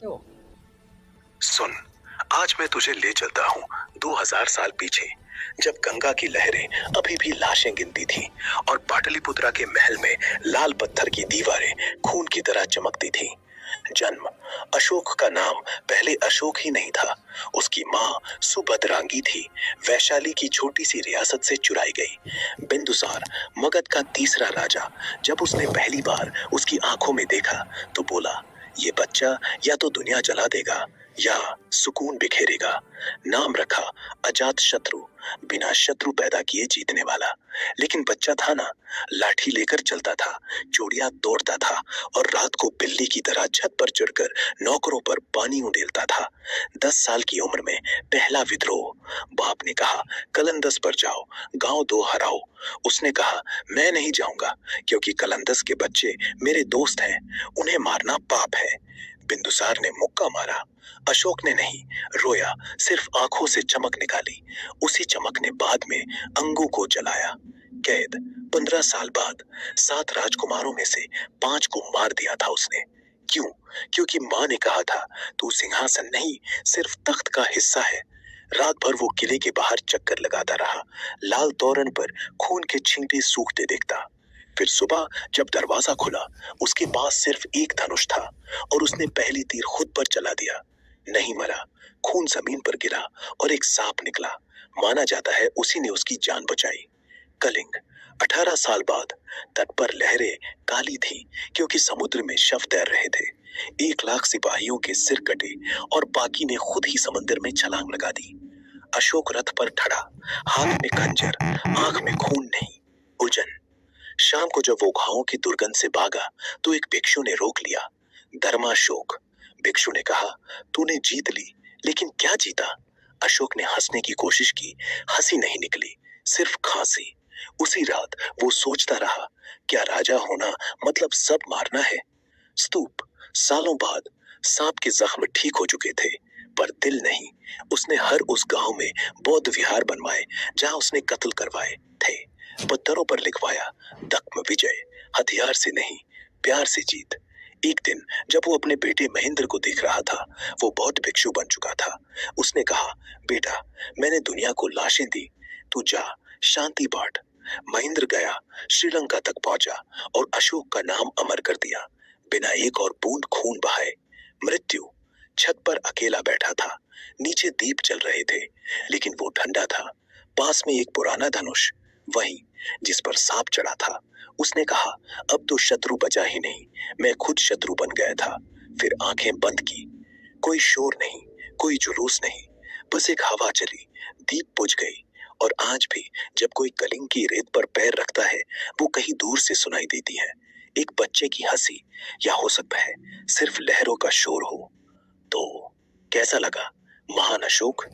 क्यों? सुन, आज मैं तुझे ले चलता हूँ 2000 साल पीछे, जब गंगा की लहरें अभी भी लाशें गिनती थी और पाटलिपुत्रा के महल में लाल पत्थर की दीवारें खून की तरह चमकती थी। जन्म अशोक का नाम पहले अशोक ही नहीं था। उसकी माँ सुभद्रांगी थी, वैशाली की छोटी सी रियासत से चुराई गई। बिंदुसार, मगध का तीसरा राजा, जब उसने पहली बार उसकी आंखों में देखा तो बोला, ये बच्चा या तो दुनिया जला देगा या सुकून बिखेरेगा। नाम रखा अजात शत्रु, बिना शत्रु पैदा किए जीतने वाला। लेकिन बच्चा था ना, लाठी लेकर चलता था, चूड़ियां तोड़ता था और रात को बिल्ली की तरह छत पर चढ़कर नौकरों पर पानी उंडेलता था। 10 साल की उम्र में पहला विद्रोह। बाप ने कहा, कलंदस पर जाओ, गांव दो हराओ। उसने कहा, मैं नहीं जाऊंगा, क्योंकि कलंदस के बच्चे मेरे दोस्त हैं, उन्हें मारना पाप है। बिंदुसार ने मुक्का मारा। अशोक ने नहीं, रोया, सिर्फ आंखों से चमक निकाली। उसी चमक ने बाद में अंगों को जलाया। कैद 15 साल बाद 7 राजकुमारों में से 5 को मार दिया था उसने। क्यों? क्योंकि माँ ने कहा था, तू सिंहासन नहीं, सिर्फ तख्त का हिस्सा है। रात भर वो किले के बाहर चक्कर लगाता रहा, लाल तोरण पर खून के छींटे सूखते देखता। फिर सुबह जब दरवाजा खुला, उसके पास सिर्फ एक धनुष था और उसने पहली तीर खुद पर चला दिया। नहीं मरा, खून जमीन पर गिरा और एक सांप निकला। माना जाता है उसी ने उसकी जान बचाई। कलिंग 18 साल बाद। तट पर लहरें काली थी, क्योंकि समुद्र में शव तैर रहे थे। 1 लाख सिपाहियों के सिर कटे और बाकी ने खुद ही समंदर में छलांग लगा दी। अशोक रथ पर खड़ा, हाथ में खंजर, आंख में खून नहीं, उलझन। शाम को जब वो घावों की दुर्गंध से भागा तो एक भिक्षु ने रोक लिया। धर्माशोक, भिक्षु ने कहा, तूने जीत ली, लेकिन क्या जीता? अशोक ने हंसने की कोशिश की, हंसी नहीं निकली, सिर्फ खांसी। उसी रात वो सोचता रहा, क्या राजा होना मतलब सब मारना है? स्तूप, सालों बाद सांप के जख्म ठीक हो चुके थे, पर दिल नहीं। उसने हर उस गांव में बौद्ध विहार बनवाए जहां उसने कत्ल करवाए थे। पत्थरों पर लिखवाया, दक्म विजय, हथियार से नहीं, प्यार से जीत। एक दिन जब वो अपने बेटे महेंद्र को देख रहा था, वो बौद्ध भिक्षु बन चुका था। उसने कहा, बेटा, मैंने दुनिया को लाशें दी, तू जा, शांति बांट। महेंद्र गया, श्रीलंका तक पहुंचा और अशोक का नाम अमर कर दिया, बिना एक और बूंद खून बहाए। मृत्यु छत पर अकेला बैठा था, नीचे दीप जल रहे थे, लेकिन वो ठंडा था। पास में एक पुराना धनुष, वही जिस पर सांप चढ़ा था। उसने कहा, अब तो शत्रु बचा ही नहीं, मैं खुद शत्रु बन गया था। फिर आंखें बंद की। कोई शोर नहीं, कोई जुलूस नहीं, बस एक हवा चली, दीप बुझ गई। और आज भी जब कोई कलिंग की रेत पर पैर रखता है, वो कहीं दूर से सुनाई देती है, एक बच्चे की हंसी, या हो सकता है सिर्फ लहरों का शोर हो। तो कैसा लगा महान अशोक?